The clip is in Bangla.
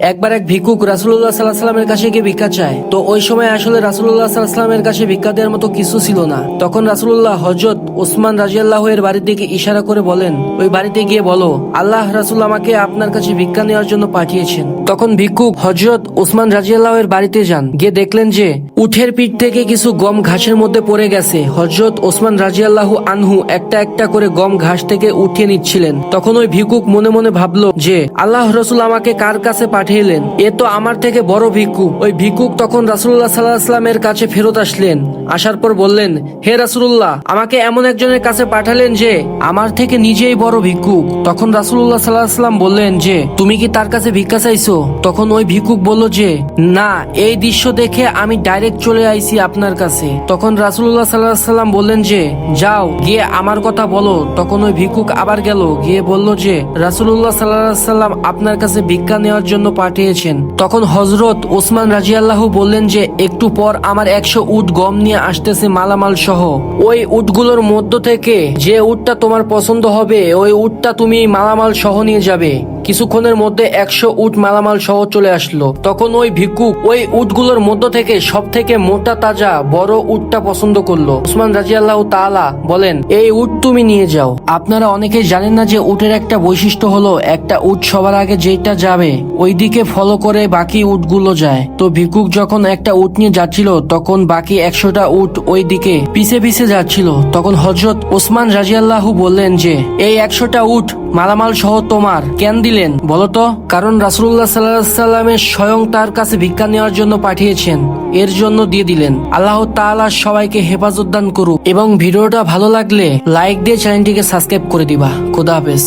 একবার এক ভিক্ষুক রাসূলুল্লাহ সাল্লাল্লাহু আলাইহি ওয়াসাল্লামের কাছে গিয়ে ভিক্ষা চায়। তো ওই সময় আসলে রাসূলুল্লাহ সাল্লাল্লাহু আলাইহি ওয়াসাল্লামের কাছে ভিক্ষা দেওয়ার মতো কিছু ছিল না। তখন রাসূলুল্লাহ হযরত উসমান রাদিয়াল্লাহু এর বাড়ির দিকে ইশারা করে বলেন, ওই বাড়িতে গিয়ে বলো, আল্লাহ রাসূল আমাকে আপনার কাছে ভিক্ষা নেওয়ার জন্য পাঠিয়েছেন। তখন ভিক্ষুক হযরত উসমান রাদিয়াল্লাহু এর বাড়িতে যান। গিয়ে দেখলেন যে উটের পিঠ থেকে কিছু গম ঘাসের মধ্যে পড়ে গেছে। হযরত উসমান রাদিয়াল্লাহু আনহু একটা একটা করে গম ঘাস থেকে উঠিয়ে নিচ্ছিলেন। তখন ওই ভিক্ষুক মনে মনে ভাবলো যে আল্লাহ রাসূল আমাকে কার কাছে পাঠিয়েলেন, এ তো আমার থেকে বড় ভিক্ষুক। ওই ভিক্ষুক তখন রাসূলুল্লাহ সাল্লাল্লাহু আলাইহি ওয়াসাল্লামের কাছে ফেরত আসলেন। আসার পর বললেন, হে রাসূলুল্লাহ, আমাকে এমন একজনের কাছে পাঠালেন যে আমার থেকে নিজেই বড় ভিক্ষুক। তখন রাসূলুল্লাহ সাল্লাল্লাহু আলাইহি ওয়াসাল্লাম বললেন যে তুমি কি তার কাছে ভিক্ষা চাইছো? তখন ওই ভিক্ষুক বলল যে না, এই দৃশ্য দেখে আমি ডাইরেক্ট চলে আইছি আপনার কাছে। তখন রাসূলুল্লাহ সাল্লাল্লাহু আলাইহি ওয়াসাল্লাম বললেন যে যাও গিয়ে আমার কথা বলো। তখন ওই ভিক্ষুক আবার গেল, গিয়ে বলল যে রাসূলুল্লাহ সাল্লাল্লাহু আলাইহি ওয়াসাল্লাম আপনার কাছে ভিক্ষা নেওয়ার জন্য পাঠিয়েছেন। তখন হযরত উসমান রাদিয়াল্লাহু বললেন যে একটু পর আমার 100 উট গম নিয়ে আসতেছে মালামাল সহ। ওই উটগুলোর মধ্য থেকে যে উটটা তোমার পছন্দ হবে ওই উটটা তুমি মালামাল সহ নিয়ে যাবে। কিছুক্ষণের মধ্যে 100 উট মালামাল সহ চলে আসলো। তখন ওই ভিক্ষুক ওই উটগুলোর মধ্য থেকে সব থেকে মোটা তাজা বড় উটটা পছন্দ করলো। উসমান রাদিয়াল্লাহু তাআলা বলেন, এই উট তুমি নিয়ে যাও। আপনারা অনেকেই জানেন না যে উটের একটা বৈশিষ্ট্য হলো একটা উট সবার আগে যেটা যাবে ওই দিকে ফলো করে বাকি উটগুলো যায়। তো ভিক্ষুক যখন একটা উট নিয়ে যাচ্ছিল তখন বাকি 100টা উট ওই দিকে পিছে পিছে যাচ্ছিল। তখন হযরত উসমান রাদিয়াল্লাহু বললেন যে এই 100টা উট মালামাল সহ তোমার কেন দিলেন বলতো? কারণ রাসূলুল্লাহ সাল্লাল্লাহু আলাইহি ওয়াসাল্লামের স্বয়ং তার কাছে ভিক্ষা নেওয়ার জন্য পাঠিয়েছেন, এর জন্য দিয়ে দিলেন। আল্লাহ তাআলা সবাইকে হেফাজত দান করুক এবং ভিডিওটা ভালো লাগলে লাইক দিয়ে চ্যানেলটিকে সাবস্ক্রাইব করে দিবা। খোদা হাফেজ।